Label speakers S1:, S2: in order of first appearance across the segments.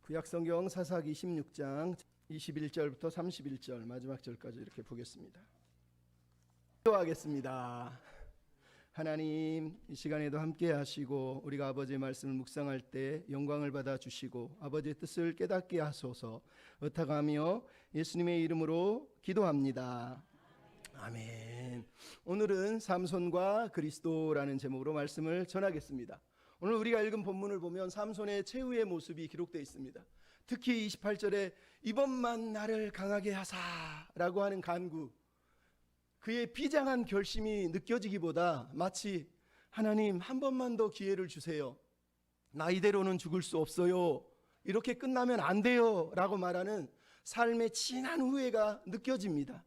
S1: 구약성경 사사기 16장 21절부터 31절 마지막 절까지 이렇게 보겠습니다. 기도하겠습니다. 하나님, 이 시간에도 함께 하시고 우리가 아버지의 말씀을 묵상할 때 영광을 받아 주시고 아버지의 뜻을 깨닫게 하소서. 의탁하며 예수님의 이름으로 기도합니다. 아멘. 오늘은 삼손과 그리스도라는 제목으로 말씀을 전하겠습니다. 오늘 우리가 읽은 본문을 보면 삼손의 최후의 모습이 기록되어 있습니다. 특히 28절에 이번만 나를 강하게 하사라고 하는 간구, 그의 비장한 결심이 느껴지기보다 마치 하나님 한 번만 더 기회를 주세요, 나 이대로는 죽을 수 없어요, 이렇게 끝나면 안 돼요 라고 말하는 삶의 진한 후회가 느껴집니다.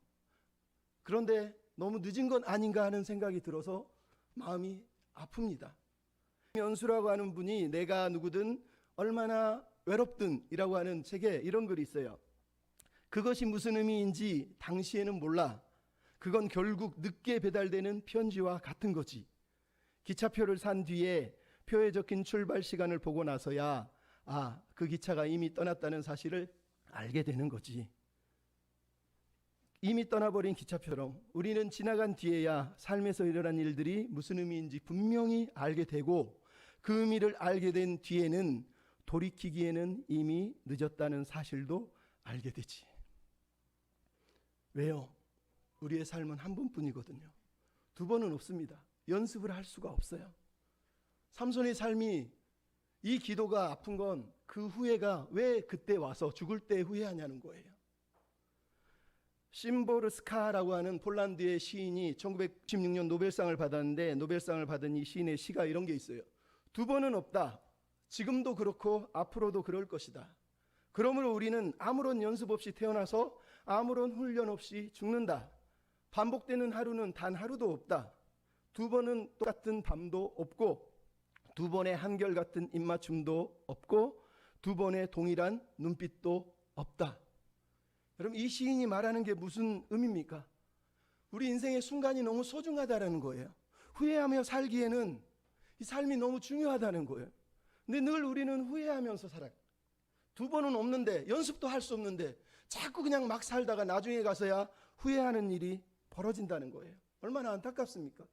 S1: 그런데 너무 늦은 건 아닌가 하는 생각이 들어서 마음이 아픕니다. 연수라고 하는 분이 내가 누구든 얼마나 외롭든 이라고 하는 책에 이런 글이 있어요. 그것이 무슨 의미인지 당시에는 몰라. 그건 결국 늦게 배달되는 편지와 같은 거지. 기차표를 산 뒤에 표에 적힌 출발 시간을 보고 나서야 그 기차가 이미 떠났다는 사실을 알게 되는 거지. 이미 떠나버린 기차표처럼 우리는 지나간 뒤에야 삶에서 일어난 일들이 무슨 의미인지 분명히 알게 되고, 그 의미를 알게 된 뒤에는 돌이키기에는 이미 늦었다는 사실도 알게 되지. 왜요? 우리의 삶은 한 번뿐이거든요. 두 번은 없습니다. 연습을 할 수가 없어요. 삼손의 삶이, 이 기도가 아픈 건 그 후회가 왜 그때 와서 죽을 때 후회하냐는 거예요. 심보르스카라고 하는 폴란드의 시인이 1996년 노벨상을 받았는데, 노벨상을 받은 이 시인의 시가 이런 게 있어요. 두 번은 없다. 지금도 그렇고 앞으로도 그럴 것이다. 그러므로 우리는 아무런 연습 없이 태어나서 아무런 훈련 없이 죽는다. 반복되는 하루는 단 하루도 없다. 두 번은 똑같은 밤도 없고, 두 번의 한결같은 입맞춤도 없고, 두 번의 동일한 눈빛도 없다. 여러분, 이 시인이 말하는 게 무슨 의미입니까? 우리 인생의 순간이 너무 소중하다는 거예요. 후회하며 살기에는 이 삶이 너무 중요하다는 거예요. 근데 늘 우리는 후회하면서 살아요. 두 번은 없는데, 연습도 할 수 없는데 자꾸 그냥 막 살다가 나중에 가서야 후회하는 일이 벌어진다는 거예요. 얼마나 안타깝습니까?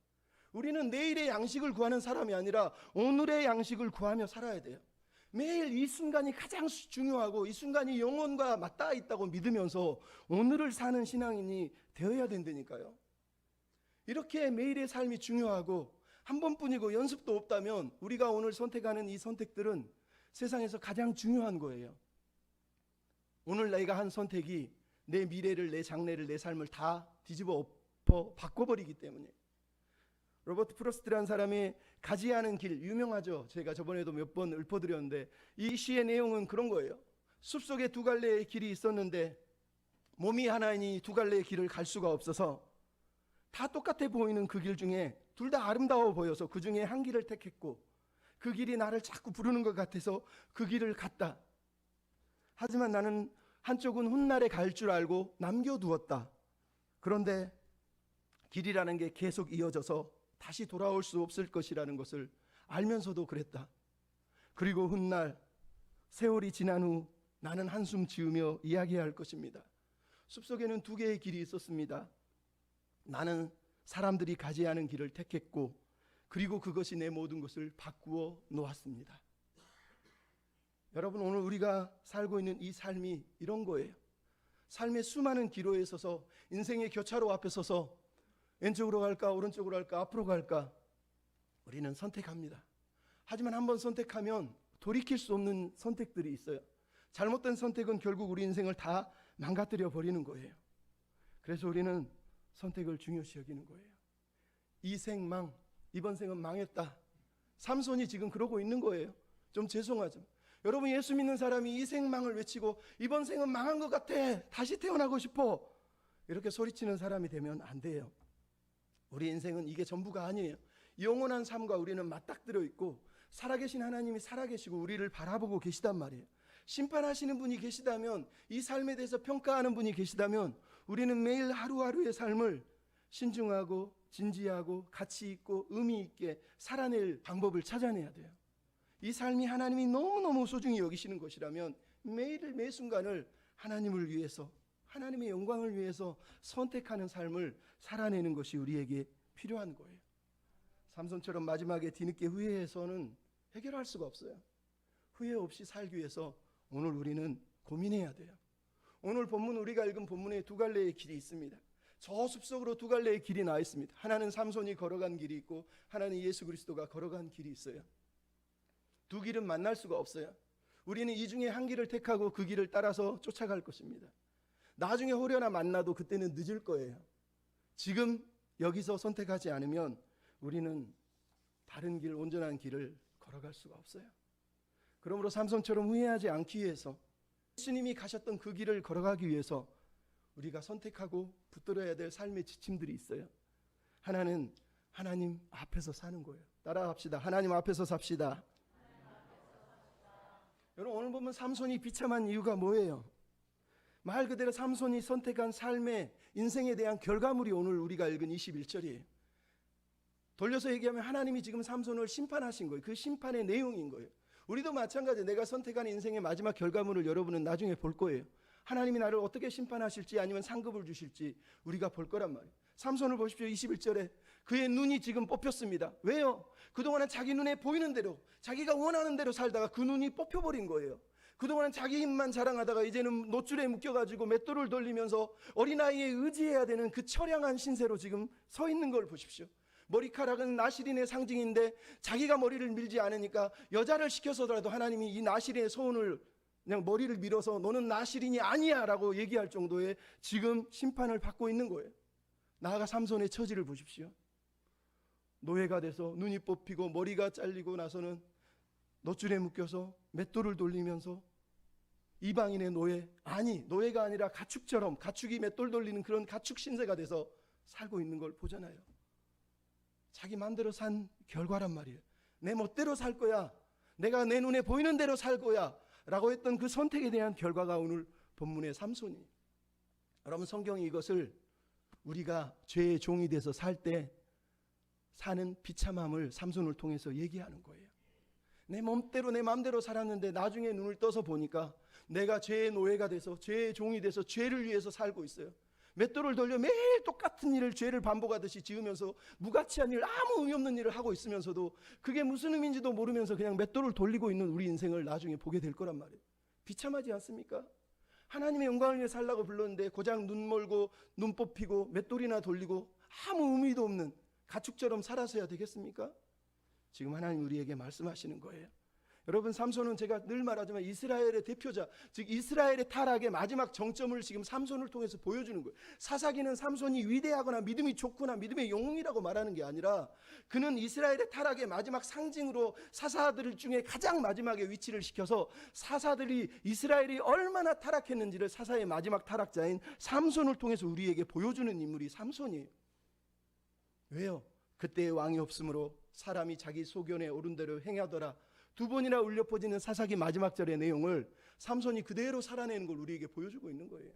S1: 우리는 내일의 양식을 구하는 사람이 아니라 오늘의 양식을 구하며 살아야 돼요. 매일 이 순간이 가장 중요하고 이 순간이 영혼과 맞닿아 있다고 믿으면서 오늘을 사는 신앙인이 되어야 된다니까요. 이렇게 매일의 삶이 중요하고 한 번뿐이고 연습도 없다면 우리가 오늘 선택하는 이 선택들은 세상에서 가장 중요한 거예요. 오늘 내가 한 선택이 내 미래를, 내 장래를, 내 삶을 다 뒤집어 엎어 바꿔버리기 때문에. 로버트 프로스트라는 사람이 가지 않은 길, 유명하죠. 제가 저번에도 몇 번 읊어드렸는데, 이 시의 내용은 그런 거예요. 숲속에 두 갈래의 길이 있었는데 몸이 하나이니 두 갈래의 길을 갈 수가 없어서 다 똑같아 보이는 그 길 중에 둘 다 아름다워 보여서 그 중에 한 길을 택했고, 그 길이 나를 자꾸 부르는 것 같아서 그 길을 갔다. 하지만 나는 한쪽은 훗날에 갈 줄 알고 남겨두었다. 그런데 길이라는 게 계속 이어져서 다시 돌아올 수 없을 것이라는 것을 알면서도 그랬다. 그리고 훗날 세월이 지난 후 나는 한숨 지으며 이야기할 것입니다. 숲속에는 두 개의 길이 있었습니다. 나는 사람들이 가지 않은 길을 택했고, 그리고 그것이 내 모든 것을 바꾸어 놓았습니다. 여러분, 오늘 우리가 살고 있는 이 삶이 이런 거예요. 삶의 수많은 기로에 서서, 인생의 교차로 앞에 서서 왼쪽으로 갈까 오른쪽으로 갈까 앞으로 갈까 우리는 선택합니다. 하지만 한번 선택하면 돌이킬 수 없는 선택들이 있어요. 잘못된 선택은 결국 우리 인생을 다 망가뜨려 버리는 거예요. 그래서 우리는 선택을 중요시 여기는 거예요. 이 생망, 이번 생은 망했다. 삼손이 지금 그러고 있는 거예요. 좀 죄송하죠. 여러분, 예수 믿는 사람이 이 생망을 외치고 이번 생은 망한 것 같아, 다시 태어나고 싶어, 이렇게 소리치는 사람이 되면 안 돼요. 우리 인생은 이게 전부가 아니에요. 영원한 삶과 우리는 맞닥뜨려 있고, 살아계신 하나님이 살아계시고 우리를 바라보고 계시단 말이에요. 심판하시는 분이 계시다면, 이 삶에 대해서 평가하는 분이 계시다면 우리는 매일 하루하루의 삶을 신중하고 진지하고 가치 있고 의미 있게 살아낼 방법을 찾아내야 돼요. 이 삶이 하나님이 너무너무 소중히 여기시는 것이라면 매일 매 순간을 하나님을 위해서, 하나님의 영광을 위해서 선택하는 삶을 살아내는 것이 우리에게 필요한 거예요. 삼손처럼 마지막에 뒤늦게 후회해서는 해결할 수가 없어요. 후회 없이 살기 위해서 오늘 우리는 고민해야 돼요. 오늘 본문, 우리가 읽은 본문에 두 갈래의 길이 있습니다. 저 숲속으로 두 갈래의 길이 나와 있습니다. 하나는 삼손이 걸어간 길이 있고 하나는 예수 그리스도가 걸어간 길이 있어요. 두 길은 만날 수가 없어요. 우리는 이 중에 한 길을 택하고 그 길을 따라서 쫓아갈 것입니다. 나중에 혹여나 만나도 그때는 늦을 거예요. 지금 여기서 선택하지 않으면 우리는 다른 길, 온전한 길을 걸어갈 수가 없어요. 그러므로 삼손처럼 후회하지 않기 위해서, 예수님이 가셨던 그 길을 걸어가기 위해서 우리가 선택하고 붙들어야 될 삶의 지침들이 있어요. 하나는 하나님 앞에서 사는 거예요. 따라합시다. 하나님 앞에서 삽시다. 여러분, 오늘 보면 삼손이 비참한 이유가 뭐예요? 말 그대로 삼손이 선택한 삶의 인생에 대한 결과물이 오늘 우리가 읽은 21절이에요. 돌려서 얘기하면 하나님이 지금 삼손을 심판하신 거예요. 그 심판의 내용인 거예요. 우리도 마찬가지예요. 내가 선택한 인생의 마지막 결과물을 여러분은 나중에 볼 거예요. 하나님이 나를 어떻게 심판하실지 아니면 상급을 주실지 우리가 볼 거란 말이에요. 삼손을 보십시오. 21절에 그의 눈이 지금 뽑혔습니다. 왜요? 그동안은 자기 눈에 보이는 대로, 자기가 원하는 대로 살다가 그 눈이 뽑혀버린 거예요. 그동안은 자기 힘만 자랑하다가 이제는 노줄에 묶여가지고 맷돌을 돌리면서 어린아이에 의지해야 되는 그 처량한 신세로 지금 서 있는 걸 보십시오. 머리카락은 나실인의 상징인데 자기가 머리를 밀지 않으니까 여자를 시켜서라도 하나님이 이 나실인의 소원을 그냥 머리를 밀어서 너는 나실인이 아니야 라고 얘기할 정도의 지금 심판을 받고 있는 거예요. 나아가 삼손의 처지를 보십시오. 노예가 돼서 눈이 뽑히고 머리가 잘리고 나서는 놋줄에 묶여서 맷돌을 돌리면서 이방인의 노예, 아니 노예가 아니라 가축처럼, 가축이 맷돌 돌리는 그런 가축 신세가 돼서 살고 있는 걸 보잖아요. 자기 마음대로 산 결과란 말이에요. 내 멋대로 살 거야, 내가 내 눈에 보이는 대로 살 거야 라고 했던 그 선택에 대한 결과가 오늘 본문의 삼손이. 여러분, 성경이 이것을 우리가 죄의 종이 돼서 살 때 사는 비참함을 삼손을 통해서 얘기하는 거예요. 내 몸대로 내 마음대로 살았는데 나중에 눈을 떠서 보니까 내가 죄의 노예가 돼서, 죄의 종이 돼서 죄를 위해서 살고 있어요. 맷돌을 돌려 매일 똑같은 일을, 죄를 반복하듯이 지으면서 무가치한 일, 아무 의미 없는 일을 하고 있으면서도 그게 무슨 의미인지도 모르면서 그냥 맷돌을 돌리고 있는 우리 인생을 나중에 보게 될 거란 말이에요. 비참하지 않습니까? 하나님의 영광을 위해 살라고 불렀는데 고작 눈 멀고 눈 뽑히고 맷돌이나 돌리고 아무 의미도 없는 가축처럼 살아서야 되겠습니까? 지금 하나님 우리에게 말씀하시는 거예요. 여러분, 삼손은 제가 늘 말하지만 이스라엘의 대표자, 즉 이스라엘의 타락의 마지막 정점을 지금 삼손을 통해서 보여주는 거예요. 사사기는 삼손이 위대하거나 믿음이 좋거나 믿음의 영웅이라고 말하는 게 아니라 그는 이스라엘의 타락의 마지막 상징으로 사사들 중에 가장 마지막에 위치를 시켜서 사사들이, 이스라엘이 얼마나 타락했는지를 사사의 마지막 타락자인 삼손을 통해서 우리에게 보여주는 인물이 삼손이에요. 왜요? 그때의 왕이 없으므로 사람이 자기 소견에 오른 대로 행하더라. 두 번이나 울려 퍼지는 사사기 마지막 절의 내용을 삼손이 그대로 살아내는 걸 우리에게 보여주고 있는 거예요.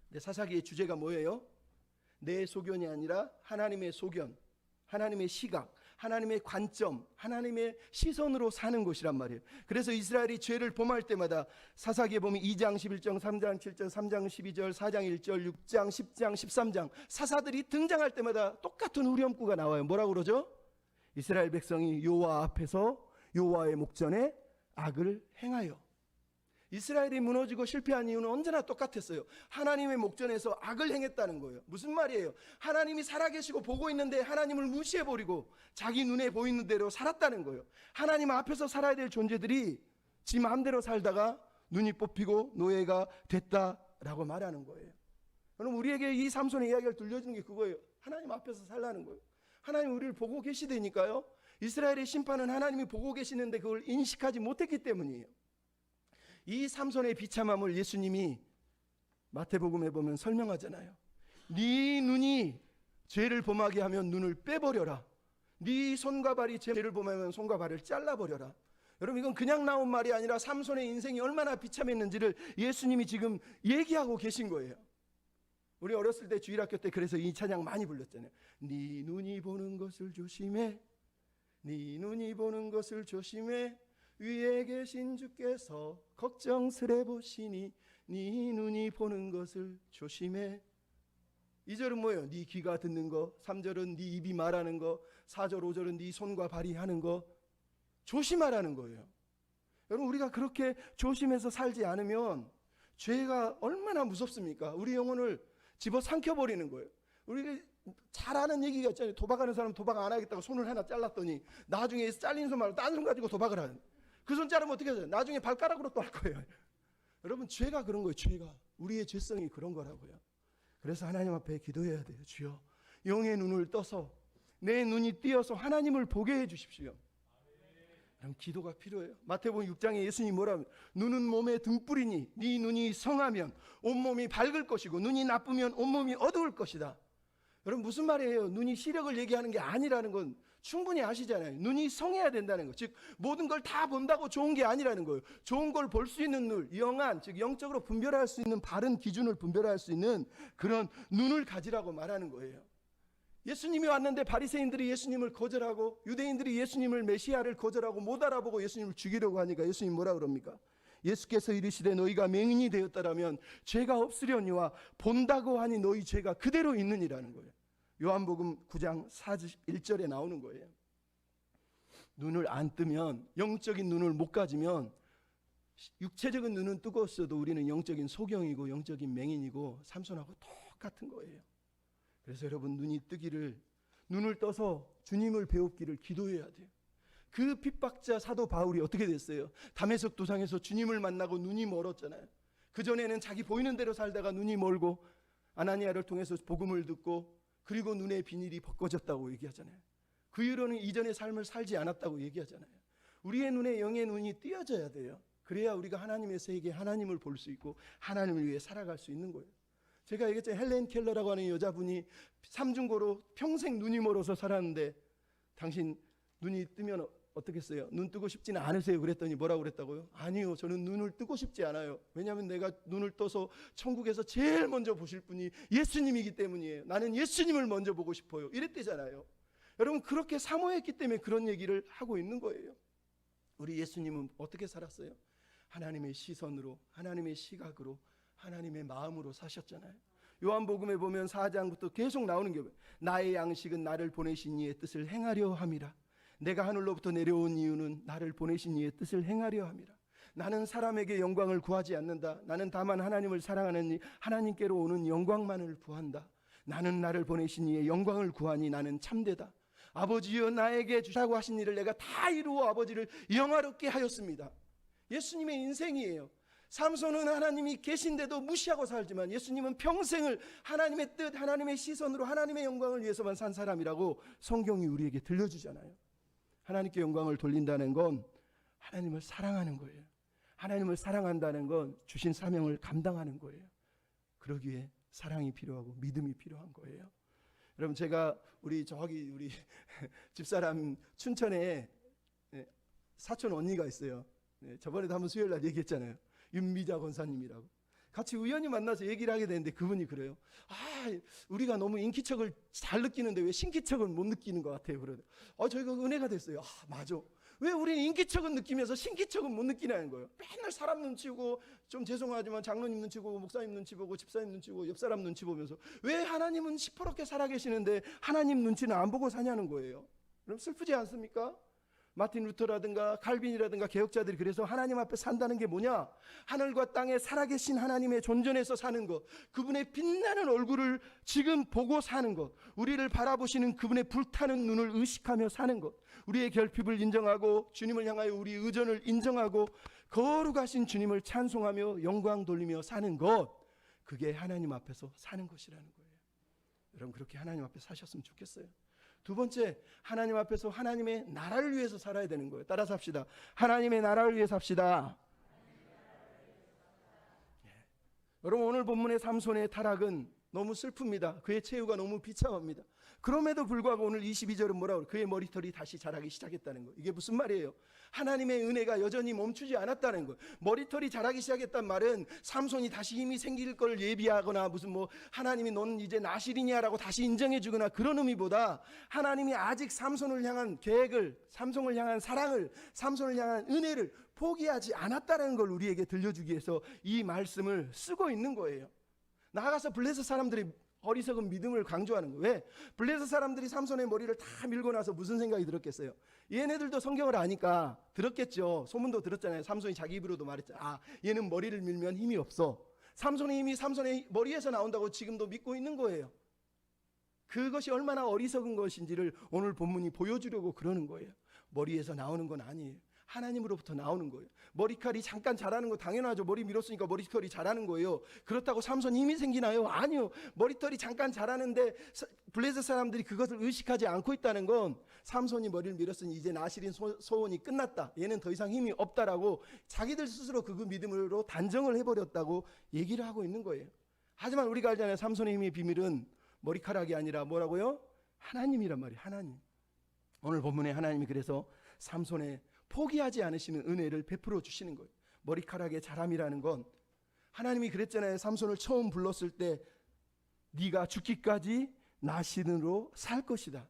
S1: 근데 사사기의 주제가 뭐예요? 내 소견이 아니라 하나님의 소견, 하나님의 시각, 하나님의 관점, 하나님의 시선으로 사는 것이란 말이에요. 그래서 이스라엘이 죄를 범할 때마다 사사기에 보면 2장 11절, 3장 7절, 3장 12절, 4장 1절, 6장, 10장, 13장 사사들이 등장할 때마다 똑같은 후렴구가 나와요. 뭐라고 그러죠? 이스라엘 백성이 여호와 앞에서 여호와의 목전에 악을 행하여. 이스라엘이 무너지고 실패한 이유는 언제나 똑같았어요. 하나님의 목전에서 악을 행했다는 거예요. 무슨 말이에요? 하나님이 살아계시고 보고 있는데 하나님을 무시해버리고 자기 눈에 보이는 대로 살았다는 거예요. 하나님 앞에서 살아야 될 존재들이 지 마음대로 살다가 눈이 뽑히고 노예가 됐다라고 말하는 거예요. 그럼 우리에게 이 삼손의 이야기를 들려주는 게 그거예요. 하나님 앞에서 살라는 거예요. 하나님 우리를 보고 계시다니까요. 이스라엘의 심판은 하나님이 보고 계시는데 그걸 인식하지 못했기 때문이에요. 이 삼손의 비참함을 예수님이 마태복음에 보면 설명하잖아요. 네 눈이 죄를 범하게 하면 눈을 빼버려라. 네 손과 발이 죄를 범하면 손과 발을 잘라버려라. 여러분, 이건 그냥 나온 말이 아니라 삼손의 인생이 얼마나 비참했는지를 예수님이 지금 얘기하고 계신 거예요. 우리 어렸을 때 주일학교 때 그래서 이 찬양 많이 불렀잖아요. 네 눈이 보는 것을 조심해, 네 눈이 보는 것을 조심해, 위에 계신 주께서 걱정스레 보시니 네 눈이 보는 것을 조심해. 2절은 뭐예요? 네 귀가 듣는 거. 3절은 네 입이 말하는 거. 4절 5절은 네 손과 발이 하는 거. 조심하라는 거예요. 여러분, 우리가 그렇게 조심해서 살지 않으면 죄가 얼마나 무섭습니까? 우리 영혼을 집어삼켜버리는 거예요. 우리가 잘 아는 얘기가 있잖아요. 도박하는 사람 도박 안 하겠다고 손을 하나 잘랐더니 나중에 잘린 손 말고 딴 손 가지고 도박을 하는, 그 손 자르면 어떻게 하죠? 나중에 발가락으로 또 할 거예요. 여러분, 죄가 그런 거예요. 죄가, 우리의 죄성이 그런 거라고요. 그래서 하나님 앞에 기도해야 돼요. 주여, 영의 눈을 떠서 내 눈이 띄어서 하나님을 보게 해 주십시오. 그럼 기도가 필요해요. 마태복음 6장에 예수님이 뭐라면, 눈은 몸의 등불이니 네 눈이 성하면 온몸이 밝을 것이고 눈이 나쁘면 온몸이 어두울 것이다. 여러분, 무슨 말이에요? 눈이 시력을 얘기하는 게 아니라는 건 충분히 아시잖아요. 눈이 성해야 된다는 거. 즉 모든 걸 다 본다고 좋은 게 아니라는 거예요. 좋은 걸 볼 수 있는 눈, 영안, 즉 영적으로 분별할 수 있는 바른 기준을 분별할 수 있는 그런 눈을 가지라고 말하는 거예요. 예수님이 왔는데 바리새인들이 예수님을 거절하고 유대인들이 예수님을 메시아를 거절하고 못 알아보고 예수님을 죽이려고 하니까 예수님 뭐라 그럽니까? 예수께서 이르시되 너희가 맹인이 되었다라면 죄가 없으려니와 본다고 하니 너희 죄가 그대로 있느니라는 거예요. 요한복음 9장 41절에 나오는 거예요. 눈을 안 뜨면, 영적인 눈을 못 가지면, 육체적인 눈은 뜨거웠어도 우리는 영적인 소경이고 영적인 맹인이고 삼손하고 똑같은 거예요. 그래서 여러분, 눈이 뜨기를, 눈을 떠서 주님을 배웁기를 기도해야 돼요. 그 핍박자 사도 바울이 어떻게 됐어요? 다메섹 도상에서 주님을 만나고 눈이 멀었잖아요. 그전에는 자기 보이는 대로 살다가 눈이 멀고 아나니아를 통해서 복음을 듣고 그리고 눈의 비닐이 벗겨졌다고 얘기하잖아요. 그 이후로는 이전의 삶을 살지 않았다고 얘기하잖아요. 우리의 눈에 영의 눈이 띄어져야 돼요. 그래야 우리가 하나님의 세계에 하나님을 볼 수 있고 하나님을 위해 살아갈 수 있는 거예요. 제가 얘기했잖아요. 헬렌 켈러라고 하는 여자분이 삼중고로 평생 눈이 멀어서 살았는데, 당신 눈이 뜨면 어떻겠어요? 눈 뜨고 싶지는 않으세요? 그랬더니 뭐라고 그랬다고요? 아니요, 저는 눈을 뜨고 싶지 않아요. 왜냐하면 내가 눈을 떠서 천국에서 제일 먼저 보실 분이 예수님이기 때문이에요. 나는 예수님을 먼저 보고 싶어요. 이랬대잖아요. 여러분, 그렇게 사모했기 때문에 그런 얘기를 하고 있는 거예요. 우리 예수님은 어떻게 살았어요? 하나님의 시선으로, 하나님의 시각으로, 하나님의 마음으로 사셨잖아요. 요한복음에 보면 4장부터 계속 나오는 게 뭐예요? 나의 양식은 나를 보내신 이의 뜻을 행하려 함이라. 내가 하늘로부터 내려온 이유는 나를 보내신 이의 뜻을 행하려 함이라. 나는 사람에게 영광을 구하지 않는다. 나는 다만 하나님을 사랑하는 이 하나님께로 오는 영광만을 구한다. 나는 나를 보내신 이의 영광을 구하니 나는 참되다. 아버지여, 나에게 주라고 하신 일을 내가 다 이루어 아버지를 영화롭게 하였습니다. 예수님의 인생이에요. 삼손은 하나님이 계신데도 무시하고 살지만 예수님은 평생을 하나님의 뜻, 하나님의 시선으로 하나님의 영광을 위해서만 산 사람이라고 성경이 우리에게 들려주잖아요. 하나님께 영광을 돌린다는 건 하나님을 사랑하는 거예요. 하나님을 사랑한다는 건 주신 사명을 감당하는 거예요. 그러기에 사랑이 필요하고 믿음이 필요한 거예요. 여러분, 제가 우리 집사람 춘천에 사촌 언니가 있어요. 저번에도 한번 수요일 날 얘기했잖아요. 윤미자 권사님이라고. 같이 우연히 만나서 얘기를 하게 되는데 그분이 그래요. 우리가 너무 인기척을 잘 느끼는데 왜 신기척을 못 느끼는 것 같아요. 그러더라고요. 저희가 은혜가 됐어요. 맞아. 왜 우리는 인기척은 느끼면서 신기척은 못 느끼냐는 거예요. 맨날 사람 눈치 보고, 좀 죄송하지만 장로님 눈치 보고, 목사님 눈치 보고, 집사님 눈치 보고, 옆 사람 눈치 보면서 왜 하나님은 시퍼렇게 살아계시는데 하나님 눈치는 안 보고 사냐는 거예요. 그럼 슬프지 않습니까? 마틴 루터라든가 칼빈이라든가 개혁자들이 그래서 하나님 앞에 산다는 게 뭐냐? 하늘과 땅에 살아계신 하나님의 존전에서 사는 것, 그분의 빛나는 얼굴을 지금 보고 사는 것, 우리를 바라보시는 그분의 불타는 눈을 의식하며 사는 것, 우리의 결핍을 인정하고 주님을 향하여 우리 의존을 인정하고 거룩하신 주님을 찬송하며 영광 돌리며 사는 것, 그게 하나님 앞에서 사는 것이라는 거예요. 여러분, 그렇게 하나님 앞에 사셨으면 좋겠어요. 두 번째, 하나님 앞에서 하나님의 나라를 위해서 살아야 되는 거예요. 따라서 합시다. 하나님의 나라를 위해서 삽시다. 여러분, 오늘 본문의 삼손의 타락은 너무 슬픕니다. 그의 최후가 너무 비참합니다. 그럼에도 불구하고 오늘 22절은 뭐라고 그래요? 그의 머리털이 다시 자라기 시작했다는 거예요. 이게 무슨 말이에요? 하나님의 은혜가 여전히 멈추지 않았다는 거예요. 머리털이 자라기 시작했단 말은 삼손이 다시 힘이 생길 걸 예비하거나 무슨 뭐 하나님이 너는 이제 나실이냐라고 다시 인정해 주거나 그런 의미보다 하나님이 아직 삼손을 향한 계획을, 삼손을 향한 사랑을, 삼손을 향한 은혜를 포기하지 않았다는 걸 우리에게 들려주기 위해서 이 말씀을 쓰고 있는 거예요. 나아가서 블레셋 사람들이 어리석은 믿음을 강조하는 거예요. 왜? 블레셋 사람들이 삼손의 머리를 다 밀고 나서 무슨 생각이 들었겠어요? 얘네들도 성경을 아니까 들었겠죠. 소문도 들었잖아요. 삼손이 자기 입으로도 말했잖아요. 아, 얘는 머리를 밀면 힘이 없어. 삼손의 힘이 삼손의 머리에서 나온다고 지금도 믿고 있는 거예요. 그것이 얼마나 어리석은 것인지를 오늘 본문이 보여주려고 그러는 거예요. 머리에서 나오는 건 아니에요. 하나님으로부터 나오는 거예요. 머리칼이 잠깐 자라는 거 당연하죠. 머리 밀었으니까 머리털이 자라는 거예요. 그렇다고 삼손 힘이 생기나요? 아니요. 머리털이 잠깐 자라는데 블레셋 사람들이 그것을 의식하지 않고 있다는 건 삼손이 머리를 밀었으니 이제 나실인 소원이 끝났다. 얘는 더 이상 힘이 없다라고 자기들 스스로 그 믿음으로 단정을 해버렸다고 얘기를 하고 있는 거예요. 하지만 우리가 알잖아요. 삼손의 힘의 비밀은 머리카락이 아니라 뭐라고요? 하나님이란 말이에요. 하나님. 오늘 본문에 하나님이 그래서 삼손의 포기하지 않으시는 은혜를 베풀어 주시는 거예요. 머리카락의 자람이라는 건 하나님이 그랬잖아요. 삼손을 처음 불렀을 때 네가 죽기까지 나시른으로 살 것이다.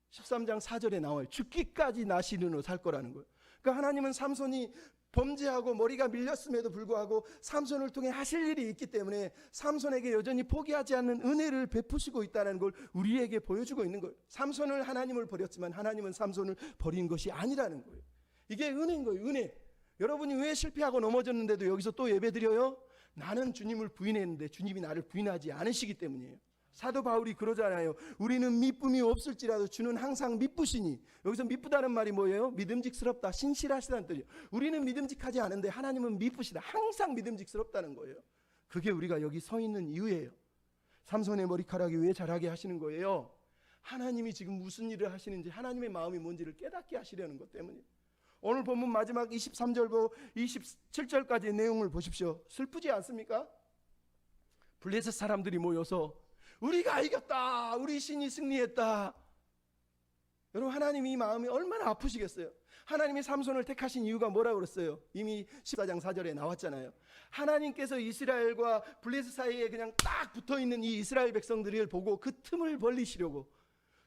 S1: 13장 4절에 나와요. 죽기까지 나시른으로 살 거라는 거예요. 그러니까 하나님은 삼손이 범죄하고 머리가 밀렸음에도 불구하고 삼손을 통해 하실 일이 있기 때문에 삼손에게 여전히 포기하지 않는 은혜를 베푸시고 있다는 걸 우리에게 보여주고 있는 거예요. 삼손을 하나님을 버렸지만 하나님은 삼손을 버린 것이 아니라는 거예요. 이게 은혜인 거예요. 은혜. 여러분이 왜 실패하고 넘어졌는데도 여기서 또 예배드려요? 나는 주님을 부인했는데 주님이 나를 부인하지 않으시기 때문이에요. 사도 바울이 그러잖아요. 우리는 미쁨이 없을지라도 주는 항상 미쁘시니. 여기서 미쁘다는 말이 뭐예요? 믿음직스럽다, 신실하시다는 뜻이에요. 우리는 믿음직하지 않은데 하나님은 미쁘시다. 항상 믿음직스럽다는 거예요. 그게 우리가 여기 서 있는 이유예요. 삼손의 머리카락이 왜 자라게 하시는 거예요? 하나님이 지금 무슨 일을 하시는지, 하나님의 마음이 뭔지를 깨닫게 하시려는 것 때문이에요. 오늘 본문 마지막 23절부터 27절까지의 내용을 보십시오. 슬프지 않습니까? 블레셋 사람들이 모여서 우리가 이겼다, 우리 신이 승리했다. 여러분, 하나님이 이 마음이 얼마나 아프시겠어요? 하나님이 삼손을 택하신 이유가 뭐라고 그랬어요? 이미 14장 4절에 나왔잖아요. 하나님께서 이스라엘과 블레셋 사이에 그냥 딱 붙어있는 이 이스라엘 백성들을 보고 그 틈을 벌리시려고,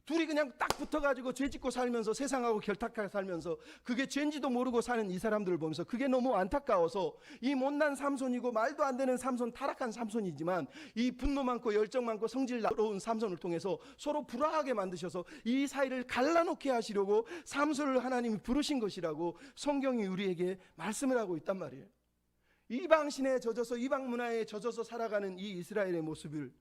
S1: 둘이 그냥 딱 붙어가지고 죄짓고 살면서 세상하고 결탁하게 살면서 그게 죄인지도 모르고 사는 이 사람들을 보면서 그게 너무 안타까워서 이 못난 삼손이고 말도 안 되는 삼손, 타락한 삼손이지만 이 분노 많고 열정 많고 성질나로운 삼손을 통해서 서로 불화하게 만드셔서 이 사이를 갈라놓게 하시려고 삼손을 하나님이 부르신 것이라고 성경이 우리에게 말씀을 하고 있단 말이에요. 이방신에 젖어서 이방 문화에 젖어서 살아가는 이 이스라엘의 모습을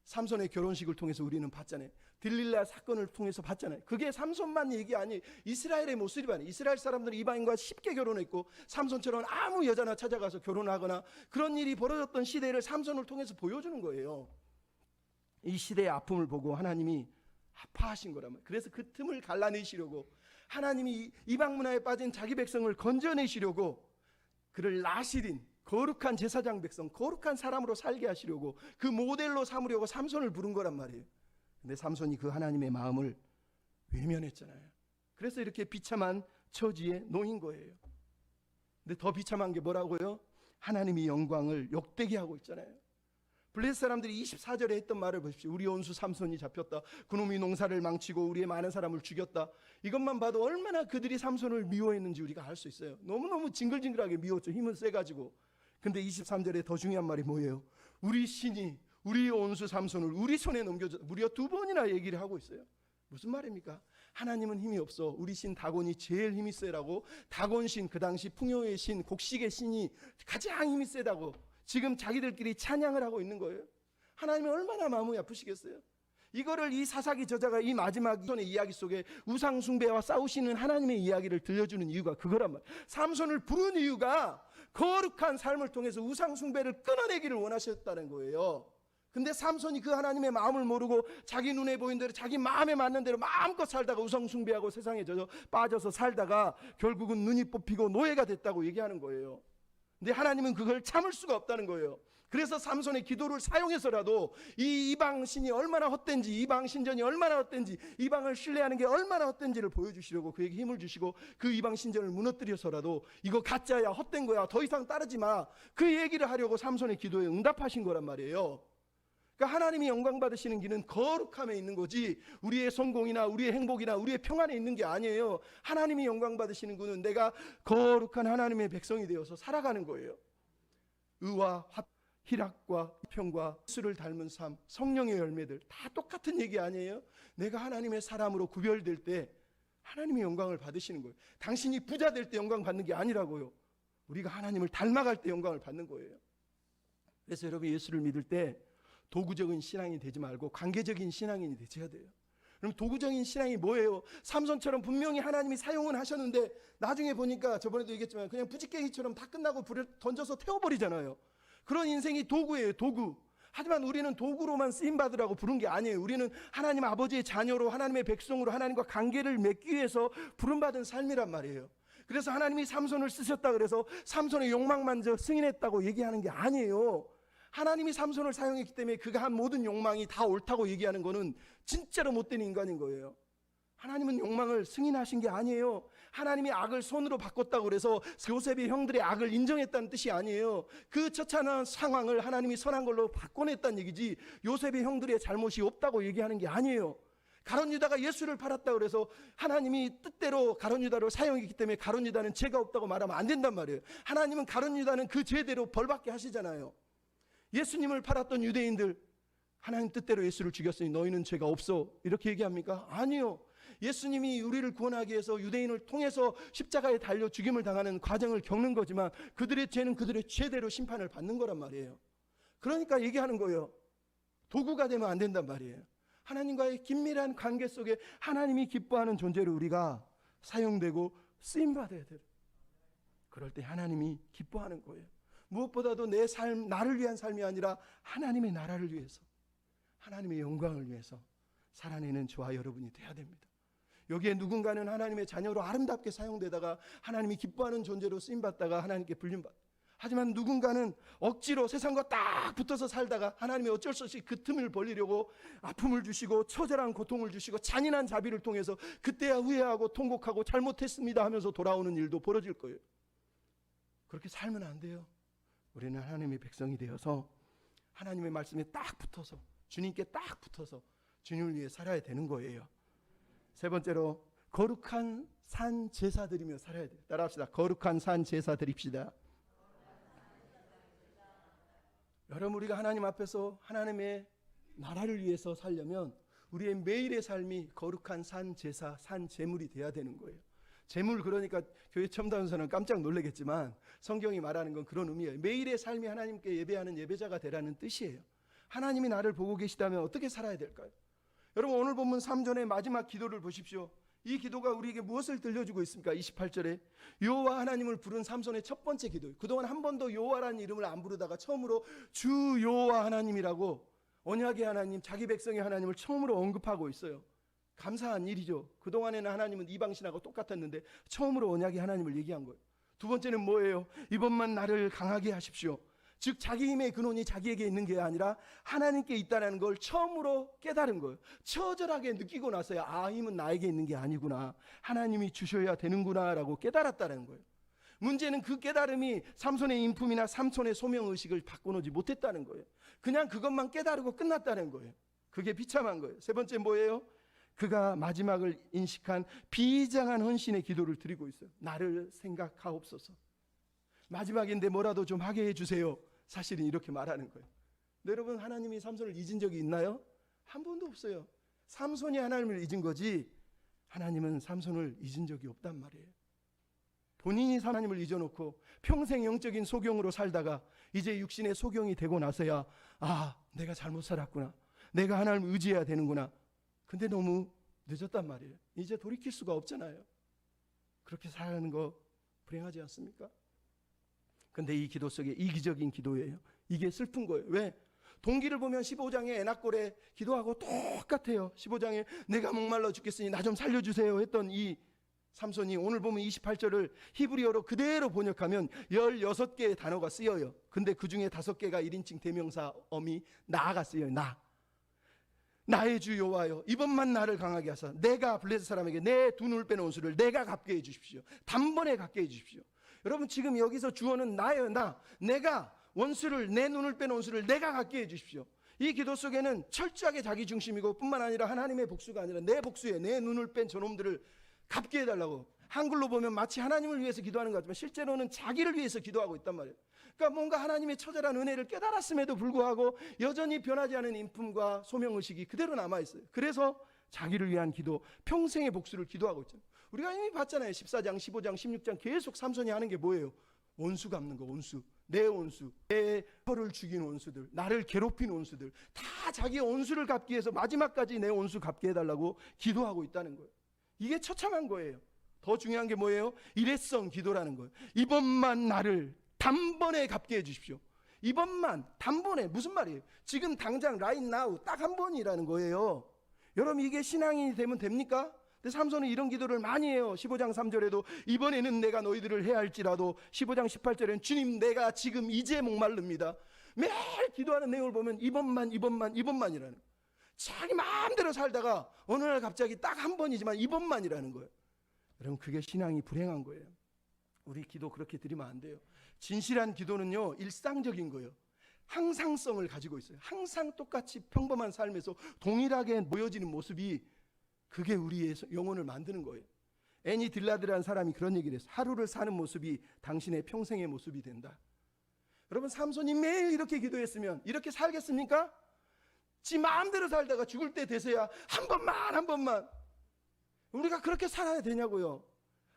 S1: 삼손의 결혼식을 통해서 우리는 봤잖아요. 들릴라 사건을 통해서 봤잖아요. 그게 삼손만 얘기 아니, 이스라엘의 모습이 아니에요. 이스라엘 사람들은 이방인과 쉽게 결혼했고 삼손처럼 아무 여자나 찾아가서 결혼하거나 그런 일이 벌어졌던 시대를 삼손을 통해서 보여주는 거예요. 이 시대의 아픔을 보고 하나님이 아파하신 거란 말이에요. 그래서 그 틈을 갈라내시려고 하나님이 이방 문화에 빠진 자기 백성을 건져내시려고 그를 나실인 거룩한 제사장 백성, 거룩한 사람으로 살게 하시려고 그 모델로 삼으려고 삼손을 부른 거란 말이에요. 근데 삼손이 그 하나님의 마음을 외면했잖아요. 그래서 이렇게 비참한 처지에 놓인 거예요. 근데 더 비참한 게 뭐라고요? 하나님이 영광을 욕되게 하고 있잖아요. 블레셋 사람들이 24절에 했던 말을 보십시오. 우리 온수 삼손이 잡혔다. 그놈이 농사를 망치고 우리의 많은 사람을 죽였다. 이것만 봐도 얼마나 그들이 삼손을 미워했는지 우리가 알 수 있어요. 너무너무 징글징글하게 미웠죠. 힘은 세가지고. 근데 23절에 더 중요한 말이 뭐예요? 우리 신이 우리 온수 삼손을 우리 손에 넘겨줬다. 무려 2번이나 얘기를 하고 있어요. 무슨 말입니까? 하나님은 힘이 없어. 우리 신 다곤이 제일 힘이 세라고. 다곤신, 그 당시 풍요의 신, 곡식의 신이 가장 힘이 세다고 지금 자기들끼리 찬양을 하고 있는 거예요. 하나님이 얼마나 마음이 아프시겠어요? 이거를 이 사사기 저자가 이 마지막 손의 이야기 속에 우상 숭배와 싸우시는 하나님의 이야기를 들려주는 이유가 그거란 말이에요. 삼손을 부른 이유가 거룩한 삶을 통해서 우상 숭배를 끊어내기를 원하셨다는 거예요. 근데 삼손이 그 하나님의 마음을 모르고 자기 눈에 보이는 대로 자기 마음에 맞는 대로 마음껏 살다가 우상 숭배하고 세상에 빠져서 살다가 결국은 눈이 뽑히고 노예가 됐다고 얘기하는 거예요. 근데 하나님은 그걸 참을 수가 없다는 거예요. 그래서 삼손의 기도를 사용해서라도 이 이방 신이 얼마나 헛된지, 이방 신전이 얼마나 헛된지, 이방을 신뢰하는 게 얼마나 헛된지를 보여주시려고 그에게 힘을 주시고 그 이방 신전을 무너뜨려서라도 이거 가짜야, 헛된 거야, 더 이상 따르지 마, 그 얘기를 하려고 삼손의 기도에 응답하신 거란 말이에요. 그러니까 하나님이 영광 받으시는 길은 거룩함에 있는 거지 우리의 성공이나 우리의 행복이나 우리의 평안에 있는 게 아니에요. 하나님이 영광 받으시는 것은 내가 거룩한 하나님의 백성이 되어서 살아가는 거예요. 의와 희락과 평과 예수를 닮은 삶, 성령의 열매들 다 똑같은 얘기 아니에요? 내가 하나님의 사람으로 구별될 때 하나님의 영광을 받으시는 거예요. 당신이 부자 될 때 영광 받는 게 아니라고요. 우리가 하나님을 닮아갈 때 영광을 받는 거예요. 그래서 여러분 예수를 믿을 때 도구적인 신앙이 되지 말고 관계적인 신앙인이 되셔야 돼요. 그럼 도구적인 신앙이 뭐예요? 삼손처럼 분명히 하나님이 사용은 하셨는데 나중에 보니까 저번에도 얘기했지만 그냥 부지깽이처럼 다 끝나고 불에 던져서 태워버리잖아요. 그런 인생이 도구예요, 도구. 하지만 우리는 도구로만 쓰임받으라고 부른 게 아니에요. 우리는 하나님 아버지의 자녀로 하나님의 백성으로 하나님과 관계를 맺기 위해서 부름받은 삶이란 말이에요. 그래서 하나님이 삼손을 쓰셨다 그래서 삼손의 욕망만 승인했다고 얘기하는 게 아니에요. 하나님이 삼손을 사용했기 때문에 그가 한 모든 욕망이 다 옳다고 얘기하는 거는 진짜로 못된 인간인 거예요. 하나님은 욕망을 승인하신 게 아니에요. 하나님이 악을 선으로 바꿨다고 그래서 요셉의 형들의 악을 인정했다는 뜻이 아니에요. 그 처참한 상황을 하나님이 선한 걸로 바꿔냈다는 얘기지 요셉의 형들의 잘못이 없다고 얘기하는 게 아니에요. 가룟 유다가 예수를 팔았다고 그래서 하나님이 뜻대로 가룟 유다를 사용했기 때문에 가룟 유다는 죄가 없다고 말하면 안 된단 말이에요. 하나님은 가룟 유다는 그 죄대로 벌받게 하시잖아요. 예수님을 팔았던 유대인들 하나님 뜻대로 예수를 죽였으니 너희는 죄가 없어 이렇게 얘기합니까? 아니요. 예수님이 우리를 구원하기 위해서 유대인을 통해서 십자가에 달려 죽임을 당하는 과정을 겪는 거지만 그들의 죄는 그들의 죄대로 심판을 받는 거란 말이에요. 그러니까 얘기하는 거예요. 도구가 되면 안 된단 말이에요. 하나님과의 긴밀한 관계 속에 하나님이 기뻐하는 존재로 우리가 사용되고 쓰임받아야 돼요. 그럴 때 하나님이 기뻐하는 거예요. 무엇보다도 내 삶, 나를 위한 삶이 아니라 하나님의 나라를 위해서, 하나님의 영광을 위해서 살아내는 저와 여러분이 돼야 됩니다. 여기에 누군가는 하나님의 자녀로 아름답게 사용되다가 하나님이 기뻐하는 존재로 쓰임받다가 하나님께 불림받. 하지만 누군가는 억지로 세상과 딱 붙어서 살다가 하나님이 어쩔 수 없이 그 틈을 벌리려고 아픔을 주시고 처절한 고통을 주시고 잔인한 자비를 통해서 그때야 후회하고 통곡하고 잘못했습니다 하면서 돌아오는 일도 벌어질 거예요. 그렇게 살면 안 돼요. 우리는 하나님의 백성이 되어서 하나님의 말씀에 딱 붙어서 주님께 딱 붙어서 주님을 위해 살아야 되는 거예요. 세 번째로 거룩한 산 제사 드리며 살아야 돼요. 따라합시다. 거룩한 산 제사 드립시다. 여러분 우리가 하나님 앞에서 하나님의 나라를 위해서 살려면 우리의 매일의 삶이 거룩한 산 제사, 산 제물이 돼야 되는 거예요. 제물 그러니까 교회 처음 다는 사람은 깜짝 놀라겠지만 성경이 말하는 건 그런 의미예요. 매일의 삶이 하나님께 예배하는 예배자가 되라는 뜻이에요. 하나님이 나를 보고 계시다면 어떻게 살아야 될까요? 여러분 오늘 본문 3절의 마지막 기도를 보십시오. 이 기도가 우리에게 무엇을 들려주고 있습니까? 28절에 여호와 하나님을 부른 삼손의 첫 번째 기도예요. 그동안 한 번도 여호와라는 이름을 안 부르다가 처음으로 주 여호와 하나님이라고 언약의 하나님, 자기 백성의 하나님을 처음으로 언급하고 있어요. 감사한 일이죠. 그동안에는 하나님은 이방신하고 똑같았는데 처음으로 언약의 하나님을 얘기한 거예요. 두 번째는 뭐예요? 이번만 나를 강하게 하십시오. 즉 자기 힘의 근원이 자기에게 있는 게 아니라 하나님께 있다는 걸 처음으로 깨달은 거예요. 처절하게 느끼고 나서야 아, 힘은 나에게 있는 게 아니구나, 하나님이 주셔야 되는구나 라고 깨달았다는 거예요. 문제는 그 깨달음이 삼손의 인품이나 삼손의 소명의식을 바꿔놓지 못했다는 거예요. 그냥 그것만 깨달고 끝났다는 거예요. 그게 비참한 거예요. 세 번째 뭐예요? 그가 마지막을 인식한 비장한 헌신의 기도를 드리고 있어요. 나를 생각하옵소서. 마지막인데 뭐라도 좀 하게 해주세요. 사실은 이렇게 말하는 거예요. 여러분 하나님이 삼손을 잊은 적이 있나요? 한 번도 없어요. 삼손이 하나님을 잊은 거지 하나님은 삼손을 잊은 적이 없단 말이에요. 본인이 하나님을 잊어놓고 평생 영적인 소경으로 살다가 이제 육신의 소경이 되고 나서야 아, 내가 잘못 살았구나, 내가 하나님을 의지해야 되는구나. 근데 너무 늦었단 말이에요. 이제 돌이킬 수가 없잖아요. 그렇게 살아가는 거 불행하지 않습니까? 근데 이 기도 속에 이기적인 기도예요. 이게 슬픈 거예요. 왜? 동기를 보면 15장에 에낙골에 기도하고 똑같아요. 15장에 내가 목말라 죽겠으니 나 좀 살려주세요 했던 이 삼손이 오늘 보면 28절을 히브리어로 그대로 번역하면 16개의 단어가 쓰여요. 근데 그 중에 5개가 1인칭 대명사 어미 나가 쓰여요. 나의 주 여호와여, 이번만 나를 강하게 하사 내가 블레셋 사람에게 내 두 눈을 빼놓은 수를 내가 갚게 해주십시오. 단번에 갚게 해주십시오. 여러분, 지금 여기서 주어는 나예요. 내가 원수를, 내 눈을 빼놓은 수를 내가 갚게 해주십시오. 이 기도 속에는 철저하게 자기 중심이고 뿐만 아니라 하나님의 복수가 아니라 내 복수에 내 눈을 뺀 저놈들을 갚게 해달라고. 한글로 보면 마치 하나님을 위해서 기도하는 것 같지만 실제로는 자기를 위해서 기도하고 있단 말이에요. 그러니까 뭔가 하나님의 처절한 은혜를 깨달았음에도 불구하고 여전히 변하지 않은 인품과 소명의식이 그대로 남아있어요. 그래서 자기를 위한 기도, 평생의 복수를 기도하고 있죠. 우리가 이미 봤잖아요. 14장, 15장, 16장 계속 삼손이 하는 게 뭐예요? 원수 갚는 거. 원수, 내 원수, 내 혀를 죽인 원수들, 나를 괴롭힌 원수들, 다 자기의 원수를 갚기 위해서 마지막까지 내 원수 갚게 해달라고 기도하고 있다는 거예요. 이게 처참한 거예요. 더 중요한 게 뭐예요? 일회성 기도라는 거예요. 이번만 나를 단번에 갚게 해주십시오. 이번만, 단번에. 무슨 말이에요? 지금 당장 right now 딱 한 번이라는 거예요. 여러분, 이게 신앙이 되면 됩니까? 근데 삼손은 이런 기도를 많이 해요. 15장 3절에도 이번에는 내가 너희들을 해할지라도, 15장 18절에는 주님 내가 지금 이제 목마릅니다. 매일 기도하는 내용을 보면 이번만이라는 거예요. 자기 마음대로 살다가 어느 날 갑자기 딱 한 번이지만 이번만이라는 거예요. 여러분, 그게 신앙이 불행한 거예요. 우리 기도 그렇게 드리면 안 돼요. 진실한 기도는요, 일상적인 거예요. 항상성을 가지고 있어요. 항상 똑같이 평범한 삶에서 동일하게 모여지는 모습이, 그게 우리의 영혼을 만드는 거예요. 애니 딜라드라는 사람이 그런 얘기를 했어요. 하루를 사는 모습이 당신의 평생의 모습이 된다. 여러분, 삼손이 매일 이렇게 기도했으면 이렇게 살겠습니까? 지 마음대로 살다가 죽을 때 돼서야 한 번만 우리가 그렇게 살아야 되냐고요.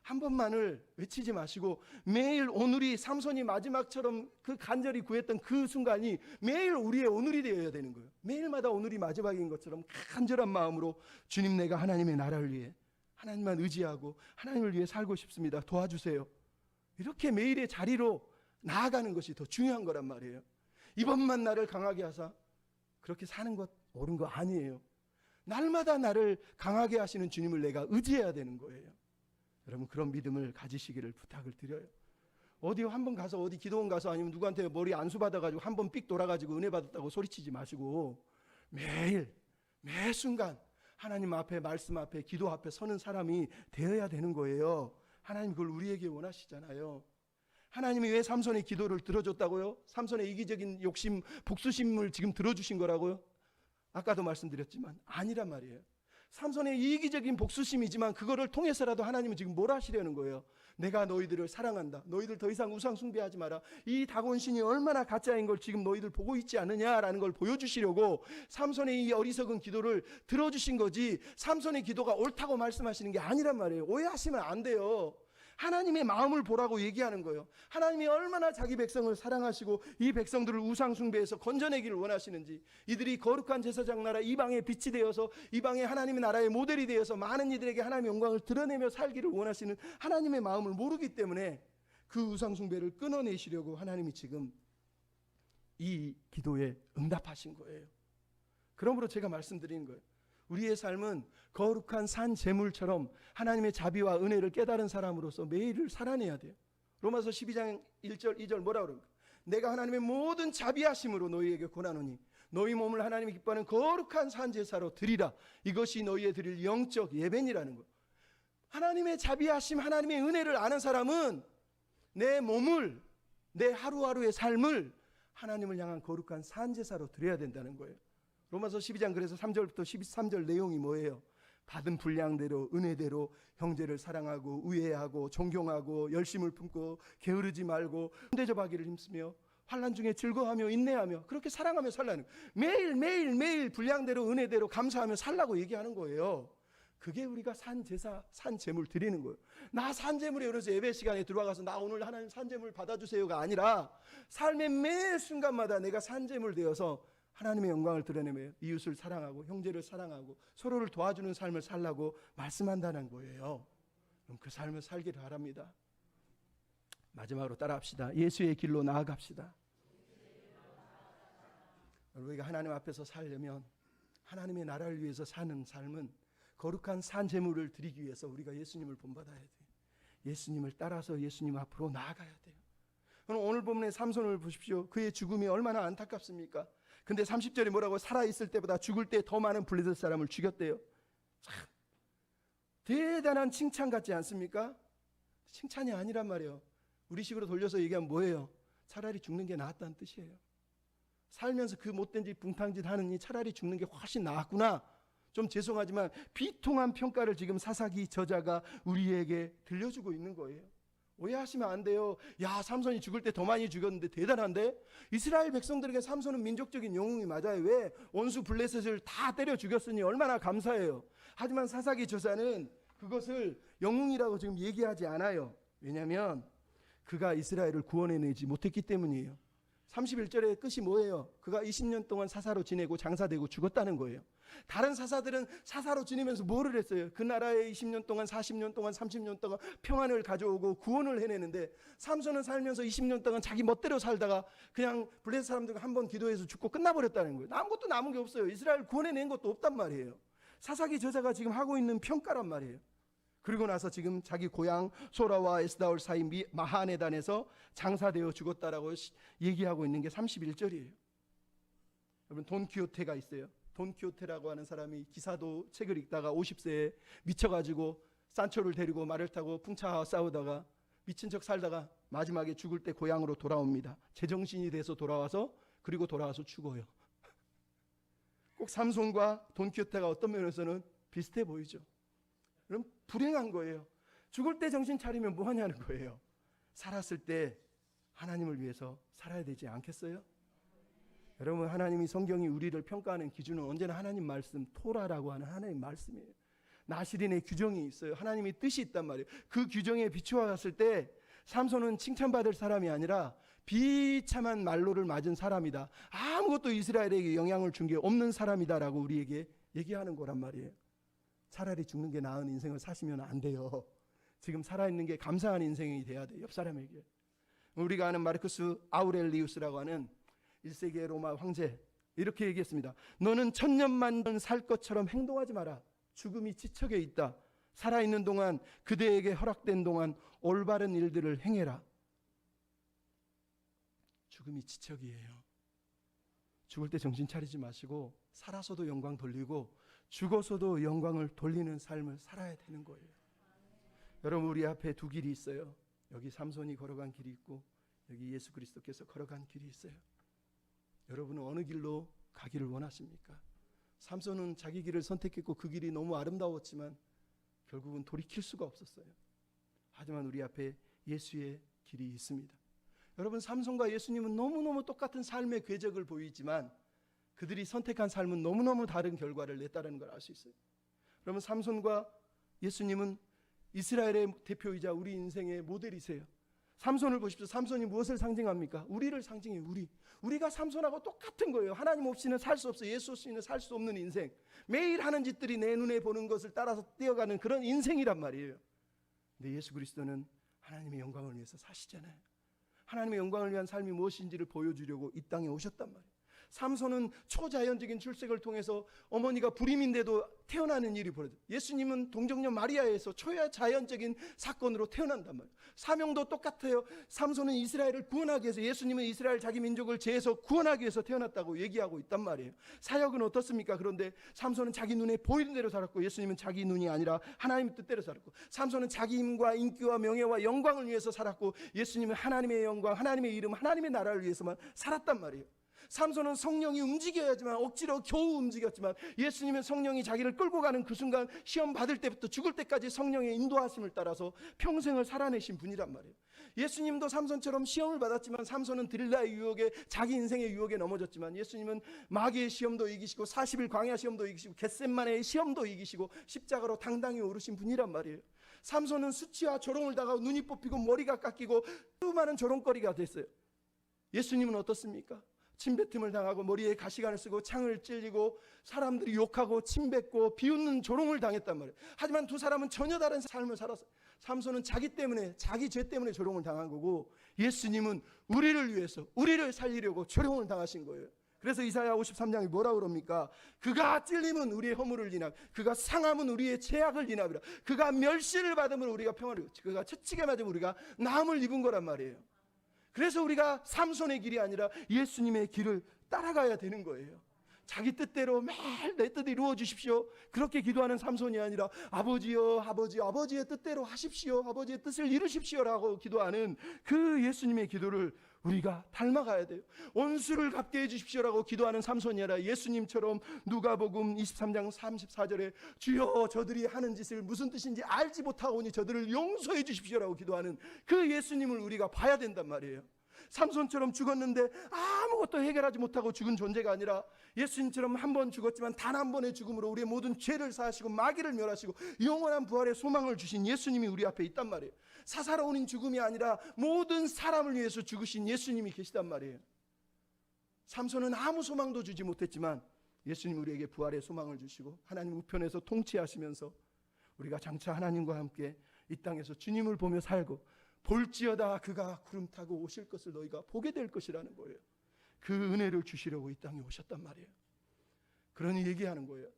S1: 한 번만을 외치지 마시고 매일 오늘이 삼손이 마지막처럼 그 간절히 구했던 그 순간이 매일 우리의 오늘이 되어야 되는 거예요. 매일마다 오늘이 마지막인 것처럼 간절한 마음으로 주님, 내가 하나님의 나라를 위해 하나님만 의지하고 하나님을 위해 살고 싶습니다. 도와주세요. 이렇게 매일의 자리로 나아가는 것이 더 중요한 거란 말이에요. 이번만 나를 강하게 하사, 그렇게 사는 것 옳은 거 아니에요. 날마다 나를 강하게 하시는 주님을 내가 의지해야 되는 거예요. 여러분, 그런 믿음을 가지시기를 부탁을 드려요. 어디 한번 가서, 어디 기도원 가서 아니면 누구한테 머리 안수 받아가지고 한 번 삑 돌아가지고 은혜 받았다고 소리치지 마시고 매일 매 순간 하나님 앞에, 말씀 앞에, 기도 앞에 서는 사람이 되어야 되는 거예요. 하나님 그걸 우리에게 원하시잖아요. 하나님이 왜 삼손의 기도를 들어줬다고요? 삼손의 이기적인 욕심, 복수심을 지금 들어주신 거라고요? 아까도 말씀드렸지만 아니란 말이에요. 삼손의 이기적인 복수심이지만 그거를 통해서라도 하나님은 지금 뭘 하시려는 거예요? 내가 너희들을 사랑한다. 너희들 더 이상 우상 숭배하지 마라. 이 다곤 신이 얼마나 가짜인 걸 지금 너희들 보고 있지 않느냐라는 걸 보여주시려고 삼손의 이 어리석은 기도를 들어주신 거지, 삼손의 기도가 옳다고 말씀하시는 게 아니란 말이에요. 오해하시면 안 돼요. 하나님의 마음을 보라고 얘기하는 거예요. 하나님이 얼마나 자기 백성을 사랑하시고 이 백성들을 우상 숭배에서 건져내기를 원하시는지, 이들이 거룩한 제사장 나라 이방의 빛이 되어서 이방의 하나님의 나라의 모델이 되어서 많은 이들에게 하나님의 영광을 드러내며 살기를 원하시는 하나님의 마음을 모르기 때문에 그 우상 숭배를 끊어내시려고 하나님이 지금 이 기도에 응답하신 거예요. 그러므로 제가 말씀드리는 거예요. 우리의 삶은 거룩한 산 제물처럼 하나님의 자비와 은혜를 깨달은 사람으로서 매일을 살아내야 돼요. 로마서 12장 1절 2절 뭐라 그럽니까? 내가 하나님의 모든 자비하심으로 너희에게 권하노니 너희 몸을 하나님이 기뻐하는 거룩한 산 제사로 드리라. 이것이 너희의 드릴 영적 예배니라는 거예요. 하나님의 자비하심, 하나님의 은혜를 아는 사람은 내 몸을, 내 하루하루의 삶을 하나님을 향한 거룩한 산 제사로 드려야 된다는 거예요. 로마서 12장 그래서 3절부터 13절 내용이 뭐예요? 받은 분량대로, 은혜대로 형제를 사랑하고 우애하고 존경하고 열심을 품고 게으르지 말고 대접하기를 힘쓰며 환난 중에 즐거워하며 인내하며 그렇게 사랑하며 살라는 거예요. 매일 분량대로 은혜대로 감사하며 살라고 얘기하는 거예요. 그게 우리가 산제사, 산제물 드리는 거예요. 나 산제물에 그래서 예배 시간에 들어와서 나 오늘 하나님 산제물 받아주세요가 아니라 삶의 매 순간마다 내가 산제물 되어서 하나님의 영광을 드러내며 이웃을 사랑하고 형제를 사랑하고 서로를 도와주는 삶을 살라고 말씀한다는 거예요. 그럼 그 삶을 살기를 바랍니다. 마지막으로 따라합시다. 예수의 길로 나아갑시다. 우리가 하나님 앞에서 살려면, 하나님의 나라를 위해서 사는 삶은 거룩한 산 제물을 드리기 위해서 우리가 예수님을 본받아야 돼요. 예수님을 따라서 예수님 앞으로 나아가야 돼요. 오늘 본문의 삼손을 보십시오. 그의 죽음이 얼마나 안타깝습니까? 근데 30절에 뭐라고? 살아있을 때보다 죽을 때 더 많은 블레셋 사람을 죽였대요. 참 대단한 칭찬 같지 않습니까? 칭찬이 아니란 말이에요. 우리식으로 돌려서 얘기하면 뭐예요? 차라리 죽는 게 나았다는 뜻이에요. 살면서 그 못된 짓 붕탕짓 하느니 차라리 죽는 게 훨씬 나았구나. 좀 죄송하지만 비통한 평가를 지금 사사기 저자가 우리에게 들려주고 있는 거예요. 오해하시면 안 돼요. 야, 삼손이 죽을 때 더 많이 죽였는데 대단한데? 이스라엘 백성들에게 삼손은 민족적인 영웅이 맞아요. 왜? 원수 블레셋을 다 때려 죽였으니 얼마나 감사해요. 하지만 사사기 저자는 그것을 영웅이라고 지금 얘기하지 않아요. 왜냐하면 그가 이스라엘을 구원해내지 못했기 때문이에요. 31절의 끝이 뭐예요? 그가 20년 동안 사사로 지내고 장사되고 죽었다는 거예요. 다른 사사들은 사사로 지내면서 뭐를 했어요? 그 나라에 20년 동안 40년 동안 30년 동안 평안을 가져오고 구원을 해내는데 삼손은 살면서 20년 동안 자기 멋대로 살다가 그냥 블레셋 사람들과 한번 기도해서 죽고 끝나버렸다는 거예요. 아무것도 남은 게 없어요. 이스라엘 구원해낸 것도 없단 말이에요. 사사기 저자가 지금 하고 있는 평가란 말이에요. 그리고 나서 지금 자기 고향 소라와 에스다올 사이 마하네단에서 장사되어 죽었다라고 얘기하고 있는 게 31절이에요. 여러분 돈키호테가 있어요. 돈키호테라고 하는 사람이 기사도 책을 읽다가 50세에 미쳐가지고 산초를 데리고 말을 타고 풍차와 싸우다가 미친 척 살다가 마지막에 죽을 때 고향으로 돌아옵니다. 제정신이 돼서 돌아와서 그리고 돌아와서 죽어요. 꼭 삼손과 돈키호테가 어떤 면에서는 비슷해 보이죠. 그럼 불행한 거예요. 죽을 때 정신 차리면 뭐 하냐는 거예요. 살았을 때 하나님을 위해서 살아야 되지 않겠어요? 여러분 하나님이 성경이 우리를 평가하는 기준은 언제나 하나님 말씀 토라라고 하는 하나님 말씀이에요. 나시린의 규정이 있어요. 하나님의 뜻이 있단 말이에요. 그 규정에 비추어 갔을 때 삼손은 칭찬받을 사람이 아니라 비참한 말로를 맞은 사람이다. 아무것도 이스라엘에게 영향을 준 게 없는 사람이다라고 우리에게 얘기하는 거란 말이에요. 차라리 죽는 게 나은 인생을 사시면 안 돼요. 지금 살아있는 게 감사한 인생이 돼야 돼요. 옆 사람에게. 우리가 아는 마르쿠스 아우렐리우스라고 하는 1세기의 로마 황제 이렇게 얘기했습니다. 너는 천년만년 살 것처럼 행동하지 마라. 죽음이 지척에 있다. 살아있는 동안 그대에게 허락된 동안 올바른 일들을 행해라. 죽음이 지척이에요. 죽을 때 정신 차리지 마시고 살아서도 영광 돌리고 죽어서도 영광을 돌리는 삶을 살아야 되는 거예요. 여러분 우리 앞에 두 길이 있어요. 여기 삼손이 걸어간 길이 있고 여기 예수 그리스도께서 걸어간 길이 있어요. 여러분은 어느 길로 가기를 원하십니까? 삼손은 자기 길을 선택했고 그 길이 너무 아름다웠지만 결국은 돌이킬 수가 없었어요. 하지만 우리 앞에 예수의 길이 있습니다. 여러분 삼손과 예수님은 너무너무 똑같은 삶의 궤적을 보이지만 그들이 선택한 삶은 너무너무 다른 결과를 냈다는 걸 알 수 있어요. 여러분 삼손과 예수님은 이스라엘의 대표이자 우리 인생의 모델이세요. 삼손을 보십시오. 삼손이 무엇을 상징합니까? 우리를 상징해요. 우리가 삼손하고 똑같은 거예요. 하나님 없이는 살 수 없어요. 예수 없이는 살 수 없는 인생. 매일 하는 짓들이 내 눈에 보는 것을 따라서 뛰어가는 그런 인생이란 말이에요. 근데 예수 그리스도는 하나님의 영광을 위해서 사시잖아요. 하나님의 영광을 위한 삶이 무엇인지를 보여주려고 이 땅에 오셨단 말이에요. 삼손은 초자연적인 출생을 통해서 어머니가 불임인데도 태어나는 일이 벌어져요. 예수님은 동정녀 마리아에서 초자연적인 사건으로 태어난단 말이에요. 사명도 똑같아요. 삼손은 이스라엘을 구원하기 위해서, 예수님은 이스라엘 자기 민족을 죄에서 구원하기 위해서 태어났다고 얘기하고 있단 말이에요. 사역은 어떻습니까? 그런데 삼손은 자기 눈에 보이는 대로 살았고 예수님은 자기 눈이 아니라 하나님의 뜻대로 살았고, 삼손은 자기 힘과 인기와 명예와 영광을 위해서 살았고 예수님은 하나님의 영광, 하나님의 이름, 하나님의 나라를 위해서만 살았단 말이에요. 삼손은 성령이 움직여야지만 억지로 겨우 움직였지만 예수님은 성령이 자기를 끌고 가는 그 순간 시험 받을 때부터 죽을 때까지 성령의 인도하심을 따라서 평생을 살아내신 분이란 말이에요. 예수님도 삼손처럼 시험을 받았지만 삼손은 드릴라의 유혹에, 자기 인생의 유혹에 넘어졌지만 예수님은 마귀의 시험도 이기시고 40일 광야 시험도 이기시고 겟셋마네의 시험도 이기시고 십자가로 당당히 오르신 분이란 말이에요. 삼손은 수치와 조롱을 당하고 눈이 뽑히고 머리가 깎이고 수많은 조롱거리가 됐어요. 예수님은 어떻습니까? 침뱉음을 당하고 머리에 가시관을 쓰고 창을 찔리고 사람들이 욕하고 침뱉고 비웃는 조롱을 당했단 말이에요. 하지만 두 사람은 전혀 다른 삶을 살았어요. 삼손은 자기 때문에, 자기 죄 때문에 조롱을 당한 거고 예수님은 우리를 위해서, 우리를 살리려고 조롱을 당하신 거예요. 그래서 이사야 53장이 뭐라고 그럽니까? 그가 찔림은 우리의 허물을 인하고 그가 상함은 우리의 죄악을 인하리라. 그가 멸시를 받으면 우리가 평화를, 그가 채찍에 맞으면 우리가 나음을 입은 거란 말이에요. 그래서 우리가 삼손의 길이 아니라 예수님의 길을 따라가야 되는 거예요. 자기 뜻대로 매일 내 뜻 이루어 주십시오, 그렇게 기도하는 삼손이 아니라 아버지여 아버지의 뜻대로 하십시오, 아버지의 뜻을 이루십시오라고 기도하는 그 예수님의 기도를 우리가 닮아가야 돼요. 온수를 갚게 해주십시오라고 기도하는 삼손이 아니라 예수님처럼 누가복음 23장 34절에 주여 저들이 하는 짓을 무슨 뜻인지 알지 못하오니 저들을 용서해 주십시오라고 기도하는 그 예수님을 우리가 봐야 된단 말이에요. 삼손처럼 죽었는데 아무것도 해결하지 못하고 죽은 존재가 아니라 예수님처럼 한 번 죽었지만 단 한 번의 죽음으로 우리의 모든 죄를 사하시고 마귀를 멸하시고 영원한 부활의 소망을 주신 예수님이 우리 앞에 있단 말이에요. 사사로운 죽음이 아니라 모든 사람을 위해서 죽으신 예수님이 계시단 말이에요. 삼손은 아무 소망도 주지 못했지만 예수님 우리에게 부활의 소망을 주시고 하나님 우편에서 통치하시면서 우리가 장차 하나님과 함께 이 땅에서 주님을 보며 살고 볼지어다 그가 구름 타고 오실 것을 너희가 보게 될 것이라는 거예요. 그 은혜를 주시려고 이 땅에 오셨단 말이에요. 그러니 얘기하는 거예요.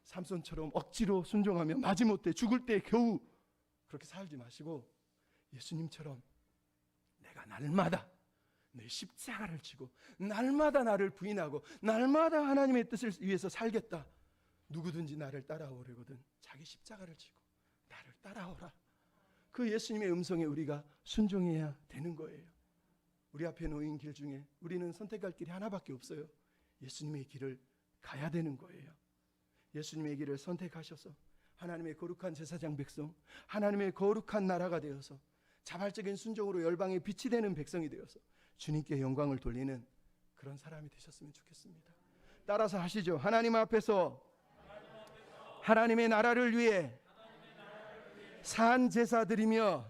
S1: 삼손처럼 억지로 순종하며 마지못해 죽을 때 겨우 그렇게 살지 마시고 예수님처럼 내가 날마다 내 십자가를 지고 날마다 나를 부인하고 날마다 하나님의 뜻을 위해서 살겠다. 누구든지 나를 따라오려거든 자기 십자가를 지고 나를 따라오라. 그 예수님의 음성에 우리가 순종해야 되는 거예요. 우리 앞에 놓인 길 중에 우리는 선택할 길이 하나밖에 없어요. 예수님의 길을 가야 되는 거예요. 예수님의 길을 선택하셔서 하나님의 거룩한 제사장 백성, 하나님의 거룩한 나라가 되어서 자발적인 순종으로 열방의 빛이 되는 백성이 되어서 주님께 영광을 돌리는 그런 사람이 되셨으면 좋겠습니다. 따라서 하시죠. 하나님 앞에서 하나님의 나라를 위해 산 제사 드리며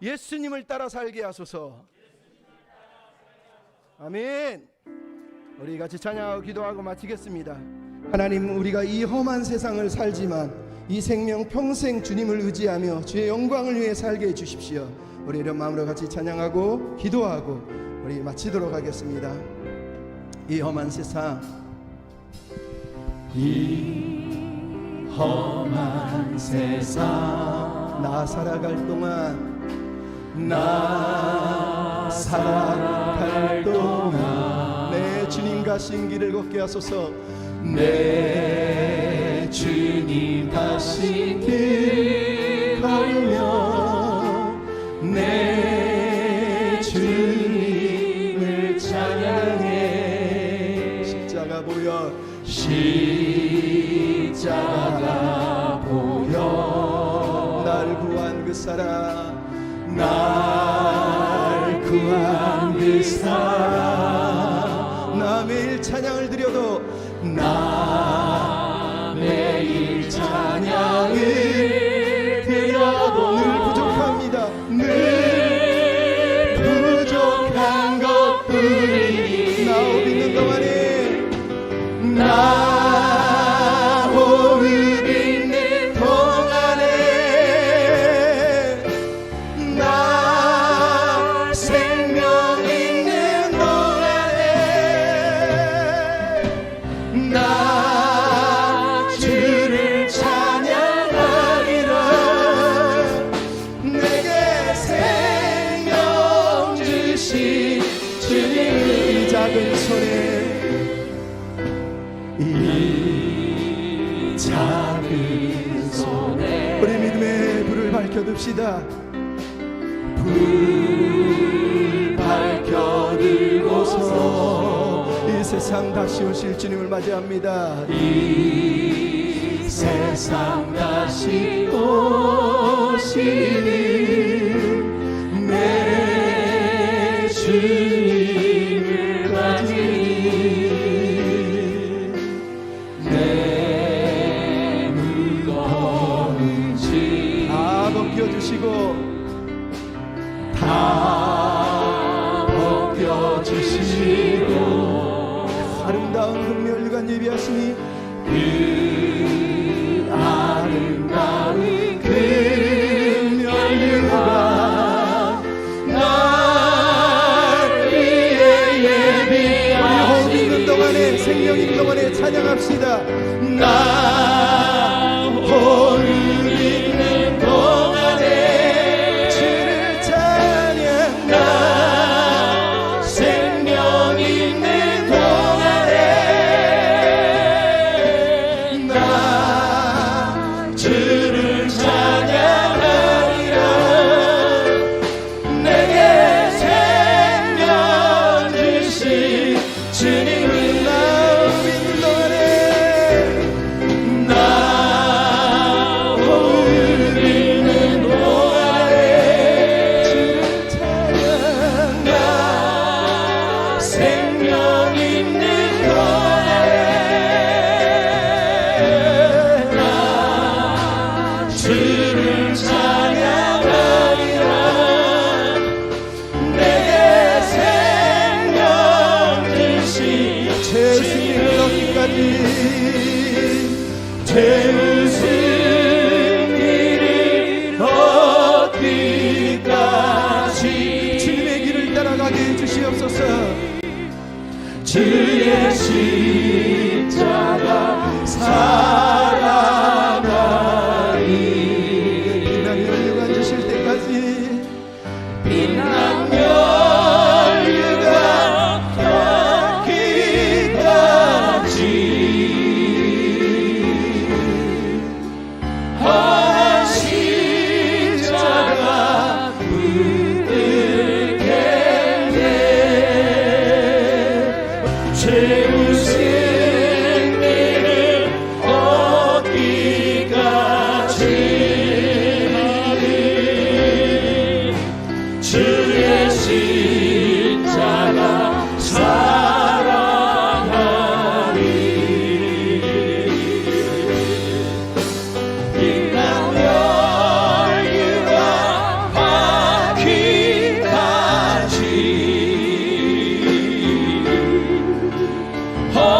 S1: 예수님을 따라 살게 하소서. 아멘. 우리 같이 찬양하고 기도하고 마치겠습니다. 하나님, 우리가 이 험한 세상을 살지만 이 생명 평생 주님을 의지하며 주의 영광을 위해 살게 해주십시오. 우리 이런 마음으로 같이 찬양하고 기도하고 우리 마치도록 하겠습니다. 이 험한 세상,
S2: 이 험한 세상,
S1: 나 살아갈 동안 내 주님 가신 길을 걷게 하소서.
S2: 내 주님 가신 길 걸으며 내 주님을 찬양해.
S1: 십자가 보여 날 구한 그 사랑,
S2: 날 구한 그 사랑,
S1: 나 매일 찬양을 드려도
S2: 나 매일 찬양을 드려도
S1: 늘 부족합니다.
S2: 늘 부족한 것뿐이니
S1: 나 호흡 있는 동안에
S2: 나 호흡 있는 동안에 나 생명 있는 동안에 나 주를 찬양하리라. 내게 생명 주신 주님,
S1: 이 작은 손에
S2: 이 작은 손에
S1: 우리 믿음의 불을 밝혀둡시다.
S2: 불 밝혀들고서
S1: 이 세상 다시 오실 주님을 맞이합니다.
S2: 이 세상 다시 오시는 내 주님을 맞이 내 무거운 짐
S1: 다 벗겨주시고
S2: 다 벗겨주시고
S1: 아름다운 금멸류관 예비하시니
S2: 그 아름다운 금멸류관 날 위해 예비하시니 생명 있는 거에 나 주를 찬양하리라. 내게 생명 주신
S1: 제 승리를 얻기까지
S2: 제 승리를 얻기까지
S1: 주님의 길을 따라가게 해주시옵소서.
S2: 주의 십자가 사랑하리.
S1: 빛나는 연료가 주실 때까지
S2: 빛난 연유가 닿기까지 험한 십자가 붙들겠네. 죄의 승리를 얻기까지 주의 십자가 사랑하리. 빛난 연유가 닿기까지 험한